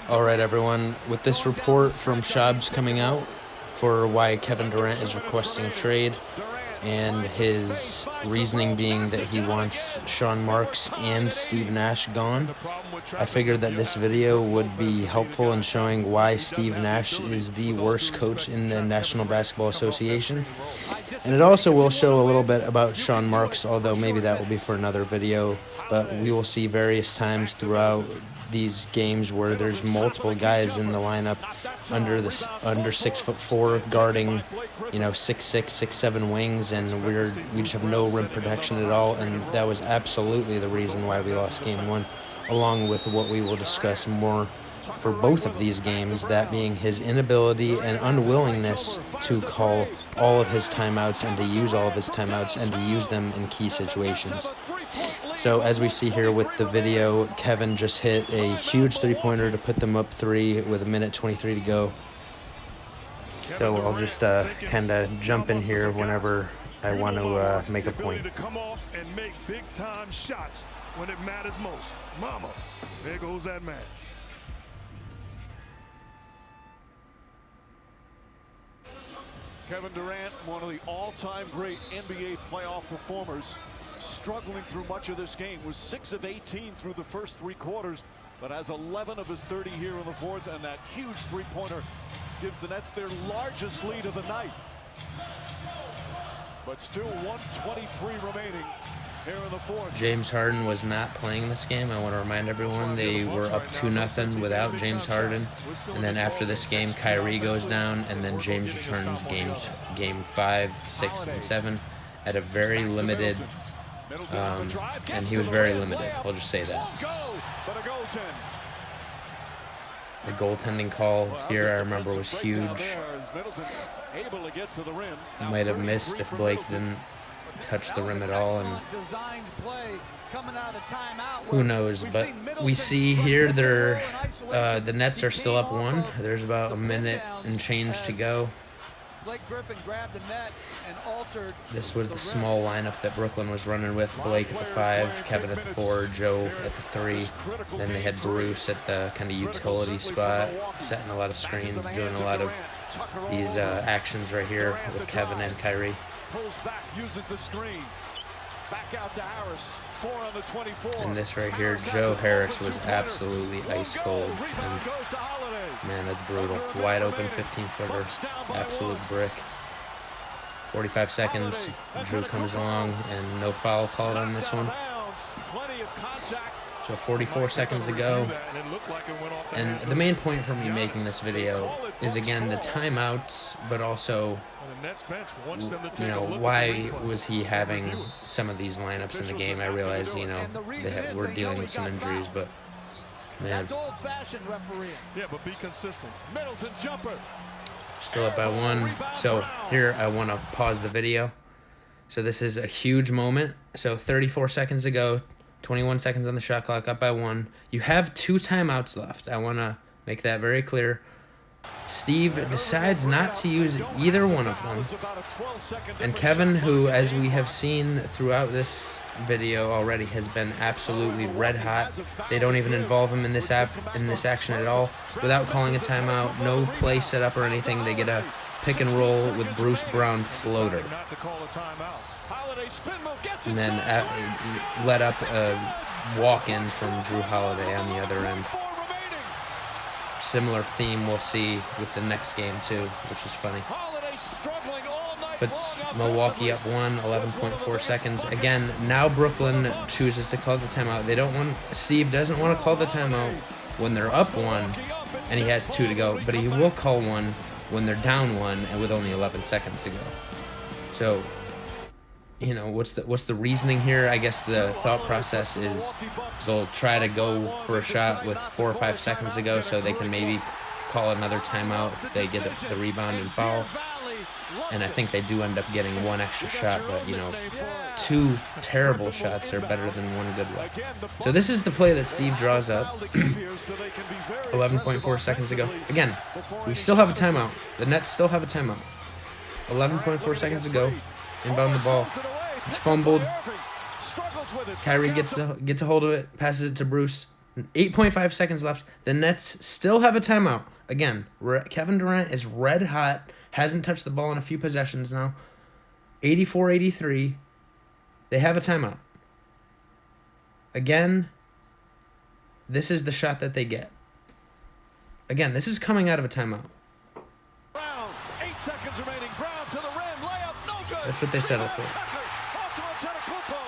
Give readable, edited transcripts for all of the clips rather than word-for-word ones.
Alright everyone, with this report from Shabs coming out for why Kevin Durant is requesting a trade, and his reasoning being that he wants Sean Marks and Steve Nash gone, I figured that this video would be helpful in showing why Steve Nash is the worst coach in the National Basketball Association. And it also will show a little bit about Sean Marks, although maybe that will be for another video. But we will see various times throughout these games where there's multiple guys in the lineup under 6'4", guarding 6'6", 6'7" wings, and we just have no rim protection at all. And that was absolutely the reason why we lost game one, along with what we will discuss more for both of these games, that being his inability and unwillingness to call all of his timeouts and to use all of his timeouts and to use them in key situations. So as we see here with the video, Kevin just hit a huge three-pointer to put them up 3 with 1:23 to go. So I'll just kind of jump in here whenever I want to make a point. Come off and make big-time shots when it matters most. Mama, there goes that match. Kevin Durant, one of the all-time great NBA playoff performers, struggling through much of this game, was 6 of 18 through the first 3 quarters, but has 11 of his 30 here in the fourth, and that huge three-pointer gives the Nets their largest lead of the night. But still 1:23 remaining here in the fourth. James Harden was not playing this game. I want to remind everyone they were up 2-0 without James Harden, and then after this game, Kyrie goes down, and then James returns game 5, 6, and 7 at a very limited, and he was very limited. I'll just say that. The goaltending call here, I remember, was huge. He might have missed if Blake didn't touch the rim at all, and who knows. But we see here the Nets are still up 1. There's about a minute and change to go. This was the small lineup that Brooklyn was running with: Blake at the 5, Kevin at the 4, Joe at the 3. Then they had Bruce at the kind of utility spot, setting a lot of screens, doing a lot of these actions right here with Kevin and Kyrie. Pulls back, uses the screen. Back out to Harris. 4 on the 24. And this right here, Joe Harris was absolutely ice cold. And man, that's brutal. Wide open 15-footer, absolute brick. 45 seconds. Drew comes along, and no foul called on this one. So 44 seconds to go. And the main point for me making this video is, again, the timeouts, but also, why was he having some of these lineups in the game? I realize, we're dealing with some injuries, but man. Yeah, but be consistent. Middleton jumper. Still up by 1. So here I want to pause the video. So this is a huge moment. So 34 seconds to go. 21 seconds on the shot clock, up by 1. You have 2 timeouts left. I want to make that very clear. Steve decides not to use either one of them. And Kevin, who, as we have seen throughout this video already, has been absolutely red hot. They don't even involve him in this action at all. Without calling a timeout, no play set up or anything. They get a pick and roll with Bruce Brown floater. And then let up a walk-in from Drew Holiday on the other end. Similar theme we'll see with the next game too, which is funny. Puts Milwaukee up 1, 11.4 seconds. Again, now Brooklyn chooses to call the timeout. Steve doesn't want to call the timeout when they're up 1 and he has 2 to go, but he will call one when they're down 1 and with only 11 seconds to go. So, what's the reasoning here? I guess the thought process is they'll try to go for a shot with 4 or 5 seconds to go, so they can maybe call another timeout if they get the rebound and foul. And I think they do end up getting 1 extra shot, but 2 terrible shots are better than 1 good one. So this is the play that Steve draws up. 11.4 seconds to go. Again, we still have a timeout. The Nets still have a timeout. 11.4 seconds to go. Inbound the ball. It's fumbled. Kyrie gets a hold of it, passes it to Bruce. 8.5 seconds left. The Nets still have a timeout. Again, Kevin Durant is red hot. Hasn't touched the ball in a few possessions now. 84-83. They have a timeout. Again, this is the shot that they get. Again, this is coming out of a timeout. Brown, 8 seconds remaining. Brown to the rim. Layup, no good. That's what they settled for. Off to Antetokounmpo.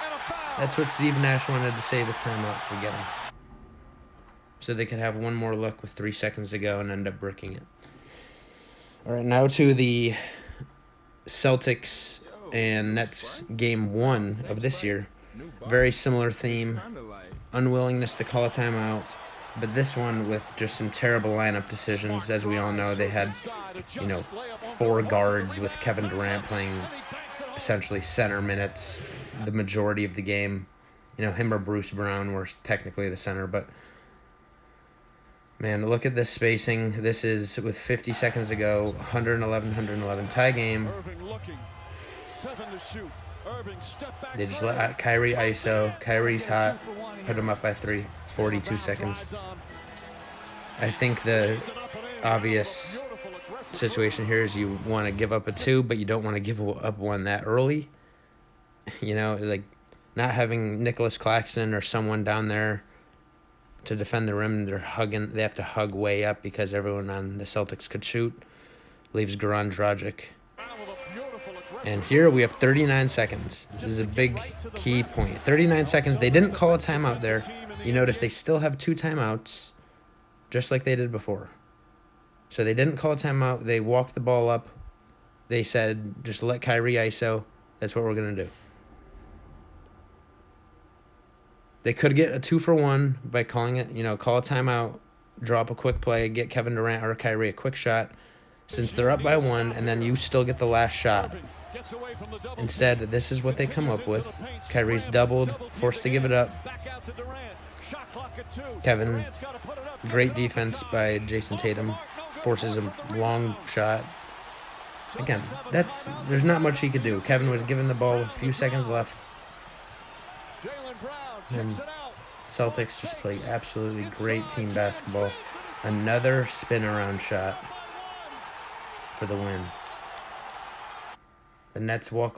And a foul. That's what Steve Nash wanted to say this timeout for getting. So they could have one more look with 3 seconds to go and end up bricking it. All right, now to the Celtics and Nets game 1 of this year. Very similar theme. Unwillingness to call a timeout. But this one with just some terrible lineup decisions. As we all know, they had, 4 guards with Kevin Durant playing essentially center minutes the majority of the game. Him or Bruce Brown were technically the center, but man, look at this spacing. This is with 50 seconds to go, 111 tie game. They just let Kyrie ISO. Kyrie's hot. Put him up by 3. 42 seconds. I think the obvious situation here is you want to give up a 2, but you don't want to give up one that early. Like not having Nicholas Claxton or someone down there to defend the rim. They have to hug way up because everyone on the Celtics could shoot. Leaves Goran Dragic. And here we have 39 seconds. This is a big key point. 39 seconds. They didn't call a timeout there. You notice they still have 2 timeouts, just like they did before. So they didn't call a timeout. They walked the ball up. They said, just let Kyrie ISO. That's what we're going to do. They could get a 2-for-1 by calling it, call a timeout, drop a quick play, get Kevin Durant or Kyrie a quick shot, since they're up by 1, and then you still get the last shot. Instead, this is what they come up with. Kyrie's doubled, forced to give it up. Kevin, great defense by Jason Tatum, forces a long shot. Again, there's not much he could do. Kevin was given the ball with a few seconds left. And Celtics just played absolutely great team basketball. Another spin-around shot for the win. The Nets walk away.